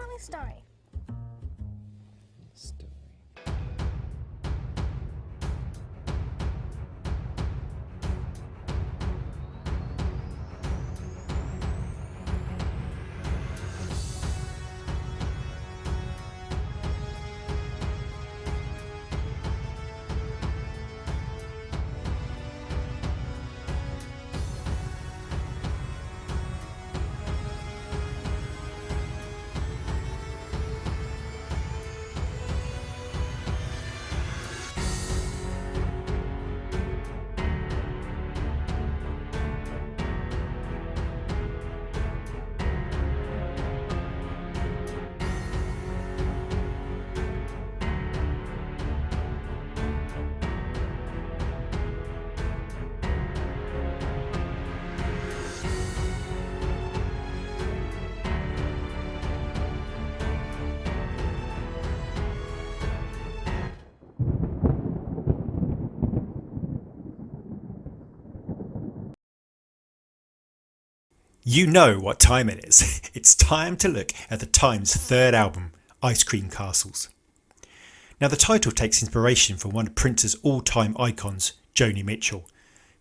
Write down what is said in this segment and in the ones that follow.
tell me a story. You know what time it is. It's time to look at the Times' third album, Ice Cream Castles. Now the title takes inspiration from one of Prince's all-time icons, Joni Mitchell,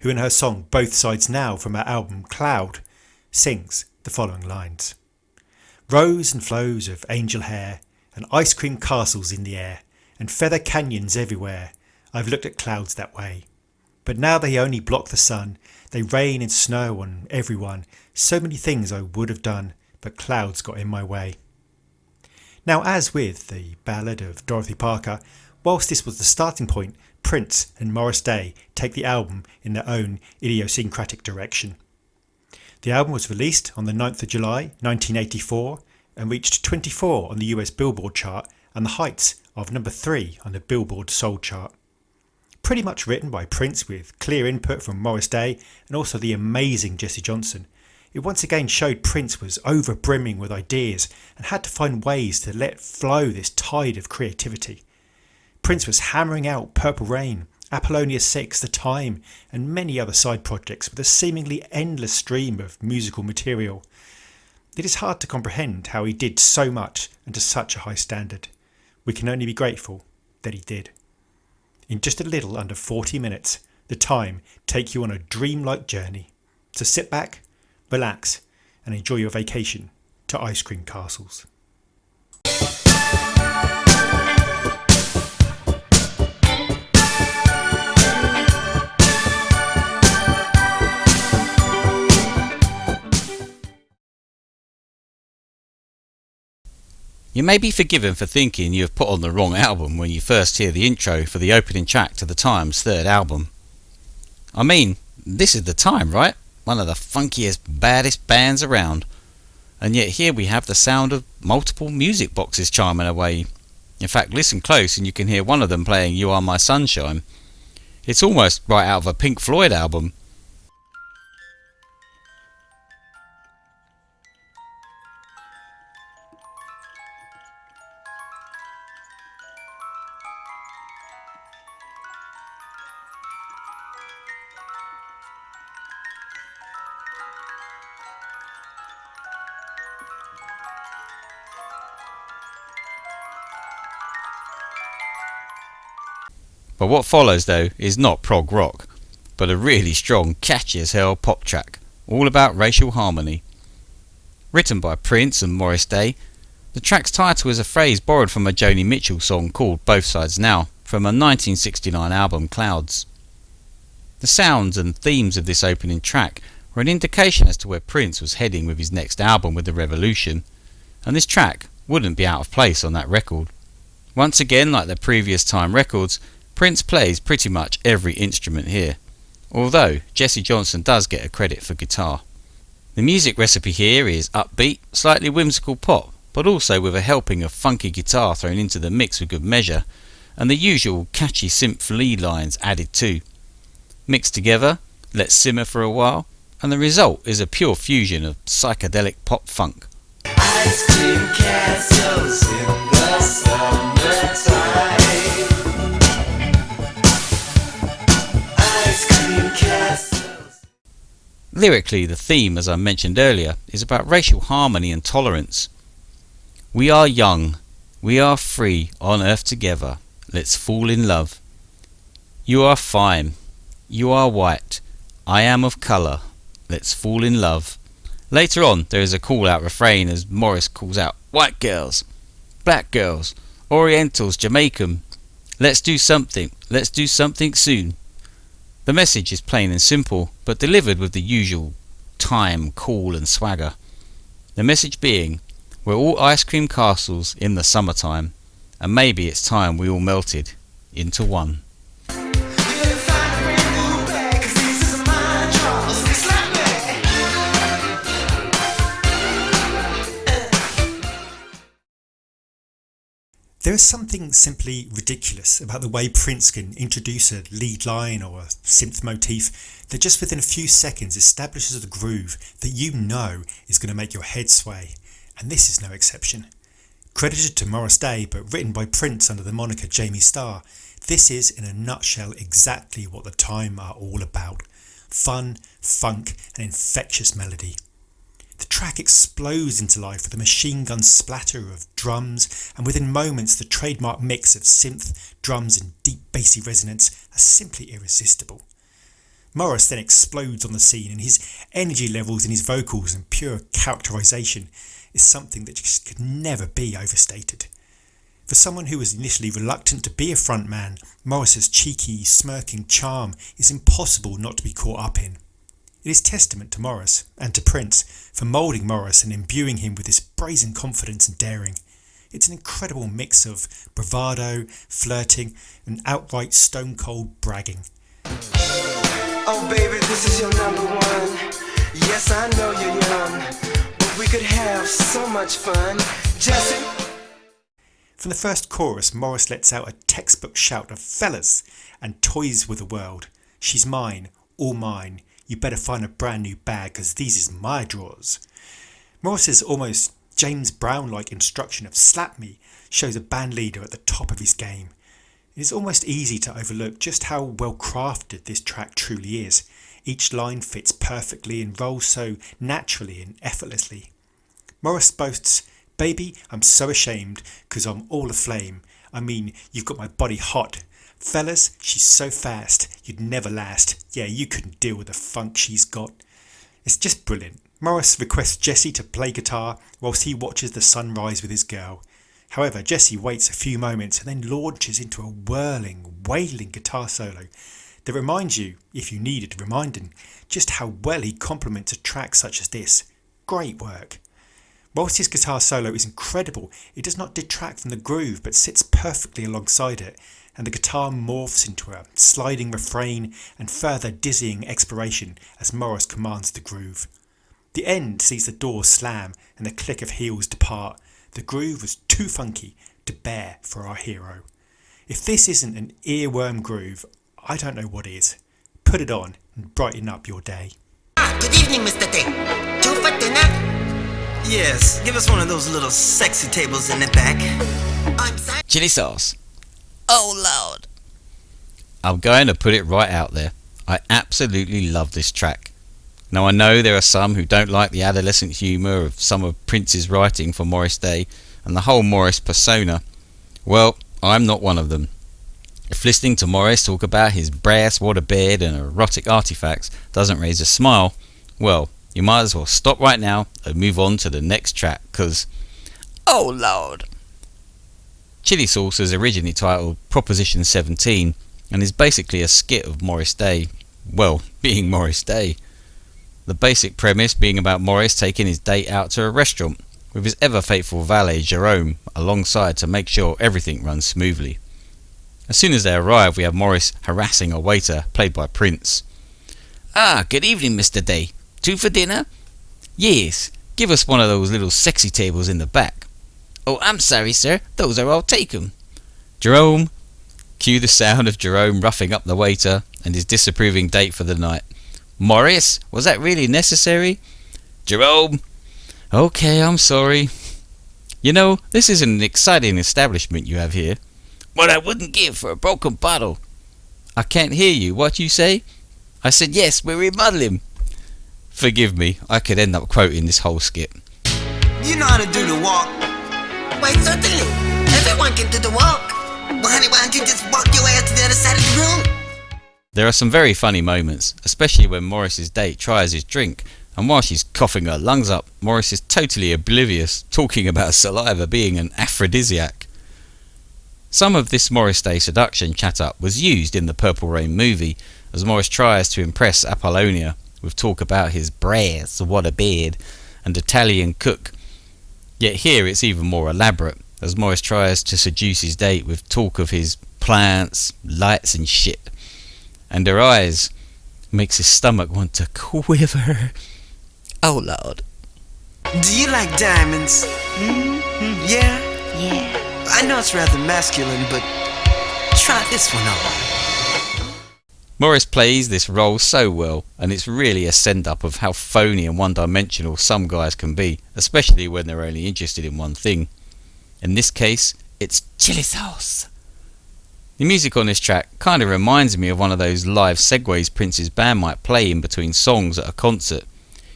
who in her song Both Sides Now from her album Cloud sings the following lines. Rows and flows of angel hair and ice cream castles in the air and feather canyons everywhere. I've looked at clouds that way. But now they only block the sun. They rain and snow on everyone. So many things I would have done, but clouds got in my way. Now, as with the ballad of Dorothy Parker, whilst this was the starting point, Prince and Morris Day take the album in their own idiosyncratic direction. The album was released on the 9th of July 1984 and reached 24 on the US Billboard chart and the heights of number 3 on the Billboard Soul chart. Pretty much written by Prince with clear input from Morris Day and also the amazing Jesse Johnson, it once again showed Prince was over brimming with ideas and had to find ways to let flow this tide of creativity. Prince was hammering out Purple Rain, Apollonia 6, The Time and many other side projects with a seemingly endless stream of musical material. It is hard to comprehend how he did so much and to such a high standard. We can only be grateful that he did. In just a little under 40 minutes, The Time take you on a dreamlike journey. So sit back, relax and enjoy your vacation to Ice Cream Castles. You may be forgiven for thinking you have put on the wrong album when you first hear the intro for the opening track to the Times' third album. I mean, this is The Time, right? One of the funkiest, baddest bands around. And yet here we have the sound of multiple music boxes chiming away. In fact, listen close and you can hear one of them playing You Are My Sunshine. It's almost right out of a Pink Floyd album. But what follows though is not prog rock, but a really strong, catchy as hell pop track, all about racial harmony. Written by Prince and Morris Day, the track's title is a phrase borrowed from a Joni Mitchell song called Both Sides Now, from her 1969 album Clouds. The sounds and themes of this opening track were an indication as to where Prince was heading with his next album with The Revolution, and this track wouldn't be out of place on that record. Once again, like the previous Time records, Prince plays pretty much every instrument here, although Jesse Johnson does get a credit for guitar. The music recipe here is upbeat, slightly whimsical pop, but also with a helping of funky guitar thrown into the mix with good measure, and the usual catchy synth lead lines added too. Mixed together, let simmer for a while, and the result is a pure fusion of psychedelic pop funk. Ice cream castles in the summertime. Lyrically, the theme, as I mentioned earlier, is about racial harmony and tolerance. We are young, we are free on earth together. Let's fall in love. You are fine, you are white, I am of colour. Let's fall in love. Later on, there is a call-out refrain as Morris calls out, white girls, black girls, Orientals, Jamaican. Let's do something soon. The message is plain and simple, but delivered with the usual time, cool and swagger. The message being, we're all ice cream castles in the summertime, and maybe it's time we all melted into one. There is something simply ridiculous about the way Prince can introduce a lead line or a synth motif that just within a few seconds establishes a groove that you know is going to make your head sway, and this is no exception. Credited to Morris Day but written by Prince under the moniker Jamie Starr, this is in a nutshell exactly what the Time are all about: fun, funk and infectious melody. The track explodes into life with a machine gun splatter of drums, and within moments the trademark mix of synth, drums and deep bassy resonance are simply irresistible. Morris then explodes on the scene, and his energy levels in his vocals and pure characterisation is something that just could never be overstated. For someone who was initially reluctant to be a frontman, Morris's cheeky, smirking charm is impossible not to be caught up in. It is testament to Morris and to Prince for moulding Morris and imbuing him with this brazen confidence and daring. It's an incredible mix of bravado, flirting and outright stone-cold bragging. Oh baby, this is your number one. Yes, I know you're young, but we could have so much fun. Jesse. From the first chorus, Morris lets out a textbook shout of fellas and toys with the world. She's mine, all mine. You better find a brand new bag, cause these is my drawers. Morris's almost James Brown-like instruction of slap me shows a band leader at the top of his game. It is almost easy to overlook just how well crafted this track truly is. Each line fits perfectly and rolls so naturally and effortlessly. Morris boasts, baby, I'm so ashamed, cause I'm all aflame. I mean, you've got my body hot. Fellas, she's so fast, you'd never last. Yeah, you couldn't deal with the funk she's got. It's just brilliant. Morris requests Jesse to play guitar whilst he watches the sun rise with his girl. However, Jesse waits a few moments and then launches into a whirling, wailing guitar solo that reminds you, if you needed reminding, just how well he complements a track such as this. Great work. Whilst his guitar solo is incredible, it does not detract from the groove but sits perfectly alongside it, and the guitar morphs into a sliding refrain and further dizzying exploration as Morris commands the groove. The end sees the door slam and the click of heels depart. The groove was too funky to bear for our hero. If this isn't an earworm groove, I don't know what is. Put it on and brighten up your day. Good evening, Mr. T. Two for dinner? Yes, give us one of those little sexy tables in the back. I'm sorry. Chili sauce. Oh, Lord. I'm going to put it right out there. I absolutely love this track. Now I know there are some who don't like the adolescent humour of some of Prince's writing for Morris Day and the whole Morris persona. Well, I'm not one of them. If listening to Morris talk about his brass waterbed and erotic artifacts doesn't raise a smile, well, you might as well stop right now and move on to the next track, cause Oh, Lord. Chili Sauce is originally titled Proposition 17 and is basically a skit of Morris Day, well, being Morris Day. The basic premise being about Morris taking his date out to a restaurant with his ever faithful valet Jerome alongside to make sure everything runs smoothly. As soon as they arrive, we have Morris harassing a waiter played by Prince. Good evening, Mr. Day. Two for dinner? Yes, give us one of those little sexy tables in the back. Oh, I'm sorry, sir. Those are all taken. Jerome. Cue the sound of Jerome roughing up the waiter and his disapproving date for the night. Morris, was that really necessary? Jerome. Okay, I'm sorry. You know, this is an exciting establishment you have here. What I wouldn't give for a broken bottle. I can't hear you. What you say? I said yes, we're remodeling. Forgive me, I could end up quoting this whole skit. You know how to do the walk. Why, certainly. Everyone can do the walk. Well, honey, why don't you just walk your ass to the other side of the room? There are some very funny moments, especially when Morris's date tries his drink, and while she's coughing her lungs up, Morris is totally oblivious, talking about saliva being an aphrodisiac. Some of this Morris Day seduction chat-up was used in the Purple Rain movie, as Morris tries to impress Apollonia with talk about his breasts, what a beard, and Italian cook. Yet here it's even more elaborate, as Morris tries to seduce his date with talk of his plants, lights and shit. And her eyes makes his stomach want to quiver. Oh Lord. Do you like diamonds? Yeah? Yeah. I know it's rather masculine, but try this one on. Morris plays this role so well, and it's really a send-up of how phony and one-dimensional some guys can be, especially when they're only interested in one thing. In this case, it's chili sauce. The music on this track kind of reminds me of one of those live segues Prince's band might play in between songs at a concert.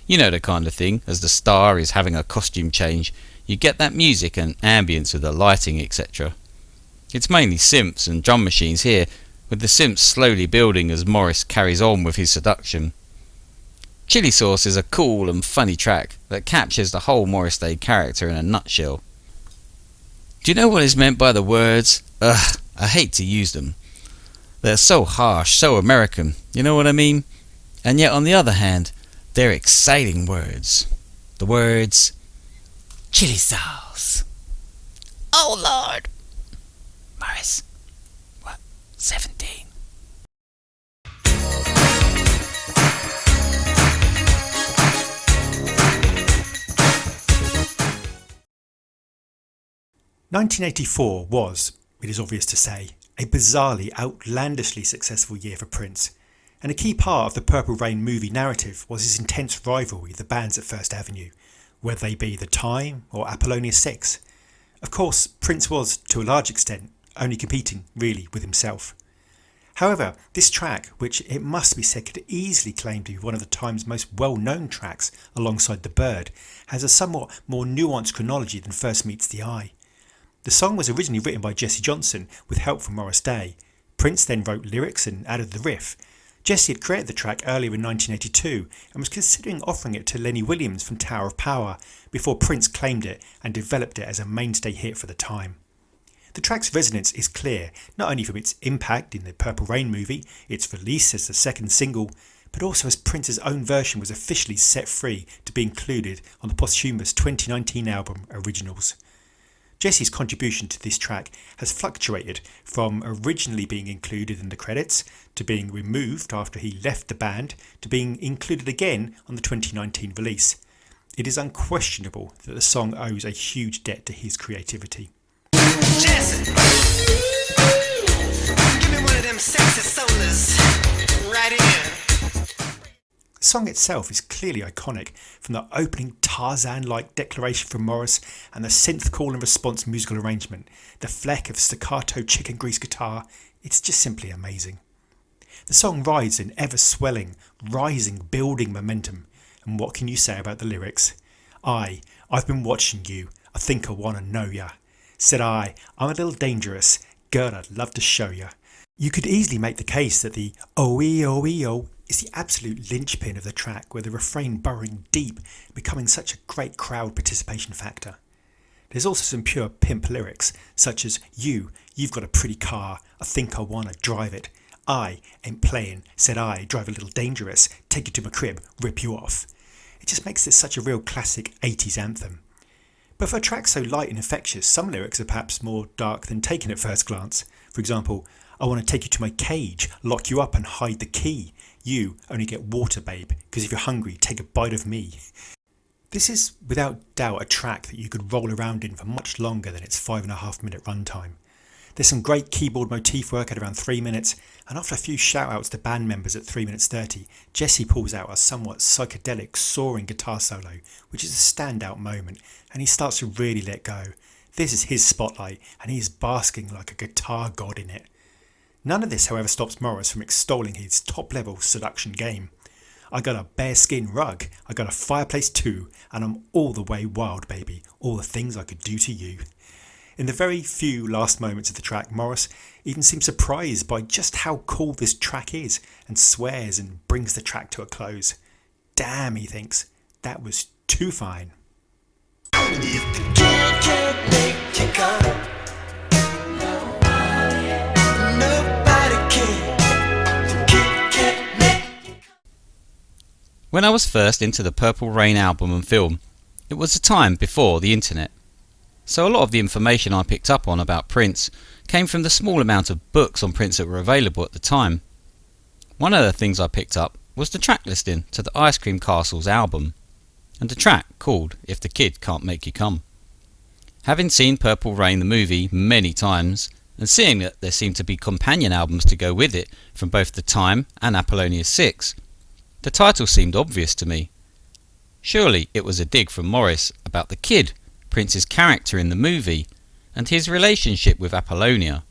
You know the kind of thing, as the star is having a costume change, you get that music and ambience with the lighting, etc. It's mainly synths and drum machines here, with the synths slowly building as Morris carries on with his seduction. Chili Sauce is a cool and funny track that captures the whole Morris Day character in a nutshell. Do you know what is meant by the words? Ugh, I hate to use them. They're so harsh, so American, you know what I mean? And yet on the other hand, they're exciting words. The words, chili sauce. Oh Lord. Morris, what, 17? "1984 was, it is obvious to say, a bizarrely, outlandishly successful year for Prince, and a key part of the Purple Rain movie narrative was his intense rivalry with the bands at First Avenue, whether they be The Time or Apollonia 6. Of course, Prince was, to a large extent, only competing, really, with himself. However, this track, which it must be said could easily claim to be one of the Time's most well-known tracks alongside The Bird, has a somewhat more nuanced chronology than first meets the eye. The song was originally written by Jesse Johnson with help from Morris Day. Prince then wrote lyrics and added the riff. Jesse had created the track earlier in 1982 and was considering offering it to Lenny Williams from Tower of Power before Prince claimed it and developed it as a mainstay hit for the time. The track's resonance is clear, not only from its impact in the Purple Rain movie, its release as the second single, but also as Prince's own version was officially set free to be included on the posthumous 2019 album Originals. Jesse's contribution to this track has fluctuated from originally being included in the credits, to being removed after he left the band, to being included again on the 2019 release. It is unquestionable that the song owes a huge debt to his creativity. Jesse, give me one of them sexy solas right in. The song itself is clearly iconic, from the opening Tarzan-like declaration from Morris and the synth call and response musical arrangement, the fleck of staccato chicken grease guitar. It's just simply amazing. The song rides in ever-swelling, rising, building momentum. And what can you say about the lyrics? I've been watching you, I think I wanna know ya. Said I'm a little dangerous, girl I'd love to show ya. You could easily make the case that the oh is the absolute linchpin of the track, with the refrain burrowing deep and becoming such a great crowd participation factor. There's also some pure pimp lyrics, such as you've got a pretty car, I think I wanna drive it. I ain't playing, said I drive a little dangerous, take you to my crib, rip you off. It just makes this such a real classic 80s anthem. But for a track so light and infectious, some lyrics are perhaps more dark than taken at first glance. For example, I want to take you to my cage, lock you up and hide the key. You only get water, babe, because if you're hungry, take a bite of me. This is without doubt a track that you could roll around in for much longer than its 5.5-minute runtime. There's some great keyboard motif work at around 3 minutes, and after a few shout-outs to band members at 3 minutes 30, Jesse pulls out a somewhat psychedelic, soaring guitar solo, which is a standout moment, and he starts to really let go. This is his spotlight, and he is basking like a guitar god in it. None of this, however, stops Morris from extolling his top-level seduction game. I got a bearskin rug, I got a fireplace too, and I'm all the way wild, baby. All the things I could do to you. In the very few last moments of the track, Morris even seems surprised by just how cool this track is and swears and brings the track to a close. Damn, he thinks, that was too fine. If the kid can't make you come, nobody can. The kid can't make you come. When I was first into the Purple Rain album and film, it was a time before the internet. So a lot of the information I picked up on about Prince came from the small amount of books on Prince that were available at the time. One of the things I picked up was the track listing to the Ice Cream Castles album, and a track called If the Kid Can't Make You Come. Having seen Purple Rain the movie many times, and seeing that there seemed to be companion albums to go with it from both The Time and Apollonia 6, the title seemed obvious to me. Surely it was a dig from Morris about the kid, Prince's character in the movie, and his relationship with Apollonia.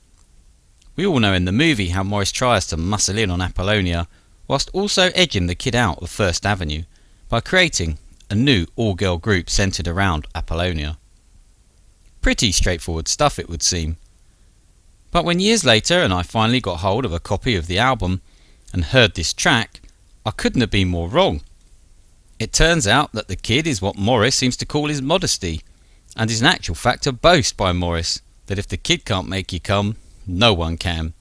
We all know in the movie how Morris tries to muscle in on Apollonia, whilst also edging the kid out of First Avenue by creating a new all-girl group centred around Apollonia. Pretty straightforward stuff, it would seem. But when years later and I finally got hold of a copy of the album and heard this track, I couldn't have been more wrong. It turns out that the kid is what Morris seems to call his modesty, and is in actual fact a boast by Morris that if the kid can't make you come, no one can.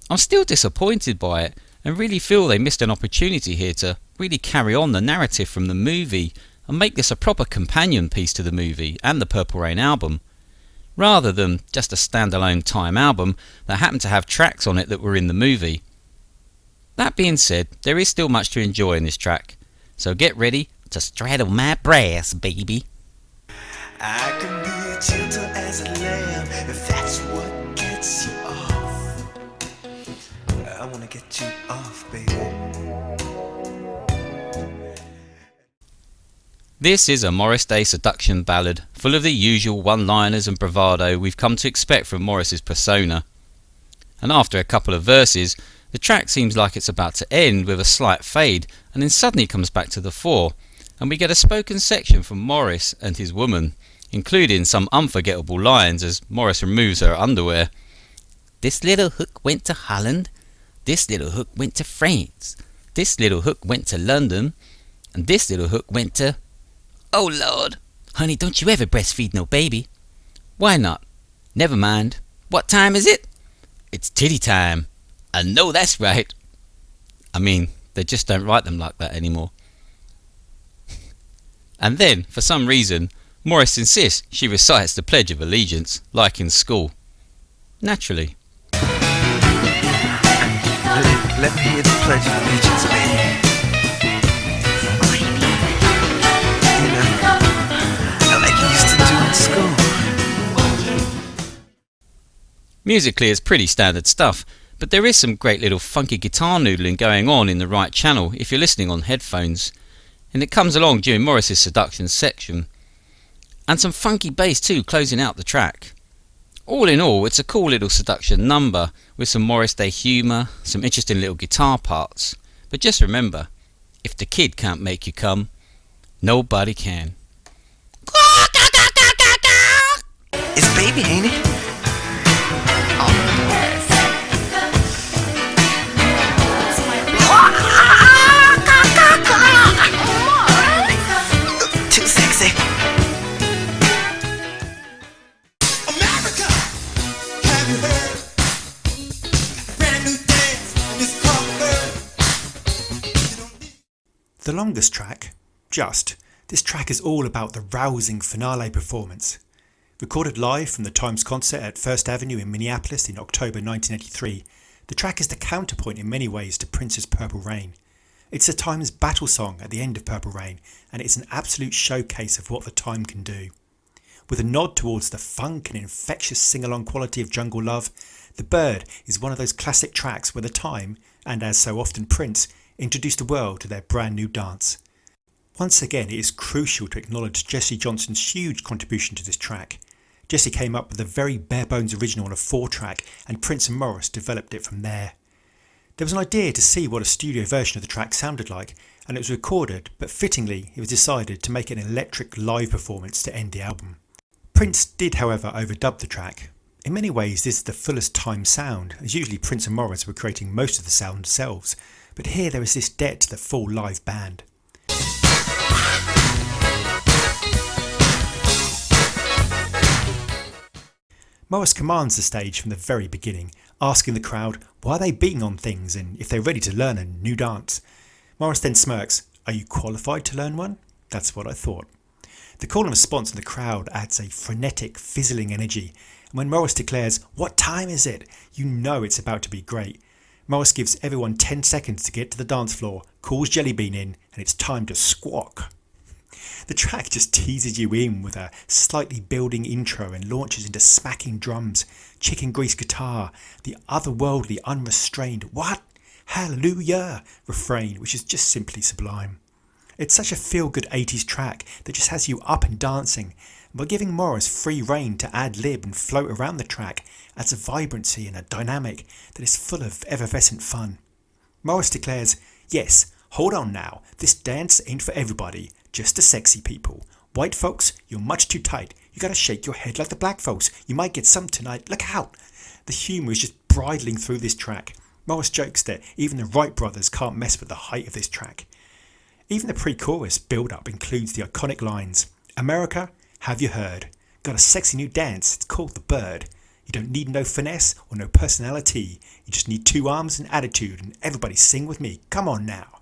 I'm still disappointed by it and really feel they missed an opportunity here to really carry on the narrative from the movie and make this a proper companion piece to the movie and the Purple Rain album, rather than just a standalone Time album that happened to have tracks on it that were in the movie. That being said, there is still much to enjoy in this track, so get ready to straddle my brass, baby. I can be as gentle as a lamb if that's what gets you off. I wanna get you off, baby. This is a Morris Day seduction ballad full of the usual one-liners and bravado we've come to expect from Morris's persona. And after a couple of verses, the track seems like it's about to end with a slight fade, and then suddenly comes back to the fore, and we get a spoken section from Morris and his woman, including some unforgettable lines as Morris removes her underwear. This little hook went to Holland. This little hook went to France. This little hook went to London. And this little hook went to... Oh Lord! Honey, don't you ever breastfeed no baby. Why not? Never mind. What time is it? It's titty time. I know that's right. I mean, they just don't write them like that anymore. And then, for some reason, Morris insists she recites the Pledge of Allegiance, like in school. Naturally. Let me hear the Pledge of Allegiance, baby. You know, like you used to do in school. Musically, it's pretty standard stuff, but there is some great little funky guitar noodling going on in the right channel if you're listening on headphones, and it comes along during Morris's seduction section. And some funky bass too, closing out the track. All in all, it's a cool little seduction number with some Morris Day humour, some interesting little guitar parts. But just remember, if the kid can't make you come, nobody can. It's baby, ain't it? Too sexy. America, have you heard? Brand new dance in this The longest track, Just, this track is all about the rousing finale performance. Recorded live from the Times concert at First Avenue in Minneapolis in October 1983, the track is the counterpoint in many ways to Prince's Purple Rain. It's the Times battle song at the end of Purple Rain, and it's an absolute showcase of what the Time can do. With a nod towards the funk and infectious sing-along quality of Jungle Love, The Bird is one of those classic tracks where the Time, and as so often Prince, introduced the world to their brand new dance. Once again, it is crucial to acknowledge Jesse Johnson's huge contribution to this track. Jesse came up with a very bare-bones original on a 4-track, and Prince and Morris developed it from there. There was an idea to see what a studio version of the track sounded like, and it was recorded, but fittingly it was decided to make an electric live performance to end the album. Prince did however overdub the track. In many ways this is the fullest time sound, as usually Prince and Morris were creating most of the sound themselves, but here there is this debt to the full live band. Morris commands the stage from the very beginning, asking the crowd why they beating on things and if they're ready to learn a new dance. Morris then smirks, "Are you qualified to learn one?" That's what I thought. The call and response in the crowd adds a frenetic, fizzling energy, and when Morris declares, "What time is it?" you know it's about to be great. Morris gives everyone 10 seconds to get to the dance floor, calls Jellybean in, and it's time to squawk. The track just teases you in with a slightly building intro and launches into smacking drums, chicken grease guitar, the otherworldly, unrestrained "What? Hallelujah!" refrain, which is just simply sublime. It's such a feel-good 80s track that just has you up and dancing, and by giving Morris free rein to ad-lib and float around the track adds a vibrancy and a dynamic that is full of effervescent fun. Morris declares, "Yes, hold on now, this dance ain't for everybody, just the sexy people. White folks, you're much too tight, you gotta shake your head like the black folks, you might get some tonight, look out." The humour is just bridling through this track. Morris jokes that even the Wright brothers can't mess with the height of this track. Even the pre-chorus build-up includes the iconic lines, "America, have you heard? Got a sexy new dance, it's called the Bird. You don't need no finesse or no personality, you just need 2 arms and attitude, and everybody sing with me, come on now."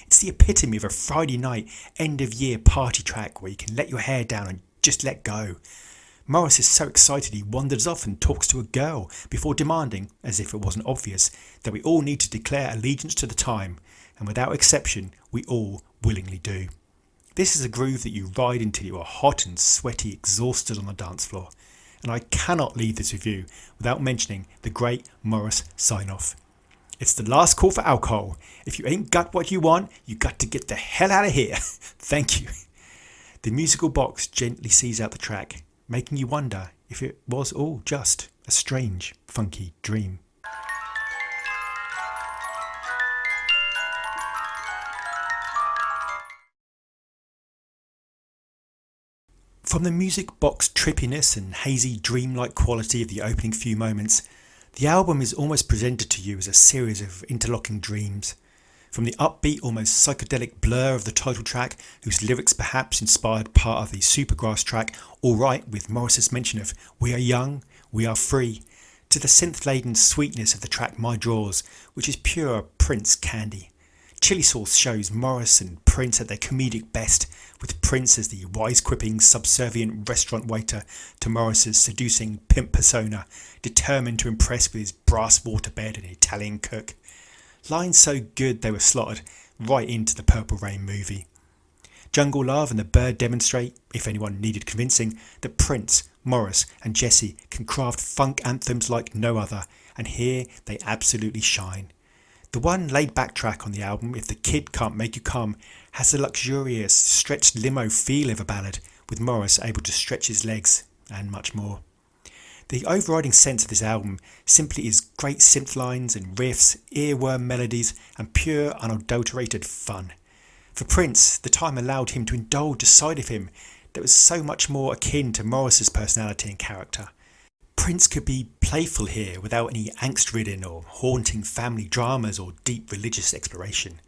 It's the epitome of a Friday night, end-of-year party track where you can let your hair down and just let go. Morris is so excited he wanders off and talks to a girl before demanding, as if it wasn't obvious, that we all need to declare allegiance to the time, and without exception we all willingly do. This is a groove that you ride until you are hot and sweaty, exhausted on the dance floor, and I cannot leave this review without mentioning the great Morris sign-off. "It's the last call for alcohol. If you ain't got what you want, you got to get the hell out of here. Thank you." The musical box gently sees out the track, making you wonder if it was all just a strange, funky dream. From the music box trippiness and hazy dreamlike quality of the opening few moments, the album is almost presented to you as a series of interlocking dreams. From the upbeat, almost psychedelic blur of the title track, whose lyrics perhaps inspired part of the Supergrass track Alright, with Morris's mention of "We are young, we are free," to the synth-laden sweetness of the track My Drawers, which is pure Prince candy. Chili Sauce shows Morris and Prince at their comedic best, with Prince as the wise-quipping, subservient restaurant waiter to Morris's seducing pimp persona, determined to impress with his brass waterbed and Italian cook. Lines so good they were slotted right into the Purple Rain movie. Jungle Love and the Bird demonstrate, if anyone needed convincing, that Prince, Morris and Jesse can craft funk anthems like no other, and here they absolutely shine. The one laid-back track on the album, If the Kid Can't Make You Come, has the luxurious, stretched limo feel of a ballad, with Morris able to stretch his legs, and much more. The overriding sense of this album simply is great synth lines and riffs, earworm melodies, and pure, unadulterated fun. For Prince, the time allowed him to indulge a side of him that was so much more akin to Morris's personality and character. Prince could be playful here without any angst-ridden or haunting family dramas or deep religious exploration.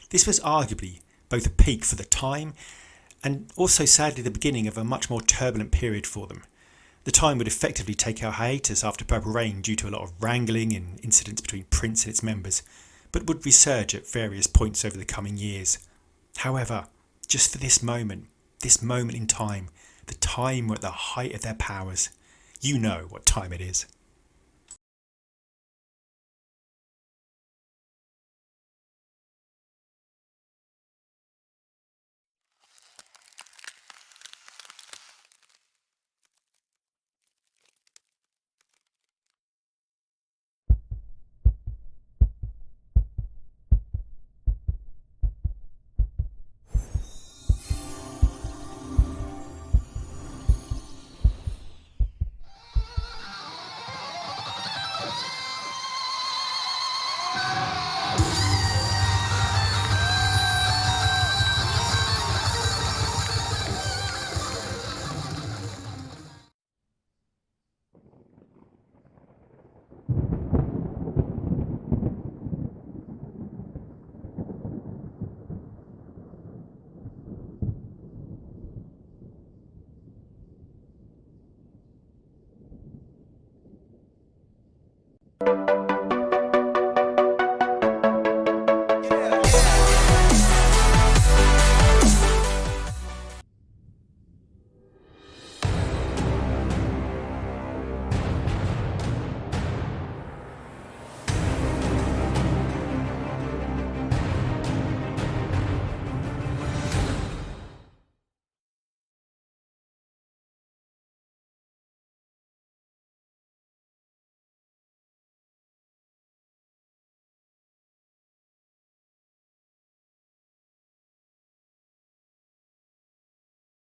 This was arguably both a peak for the time and also sadly the beginning of a much more turbulent period for them. The time would effectively take a hiatus after Purple Rain due to a lot of wrangling and incidents between Prince and its members, but would resurge at various points over the coming years. However, just for this moment in time, the time were at the height of their powers. You know what time it is.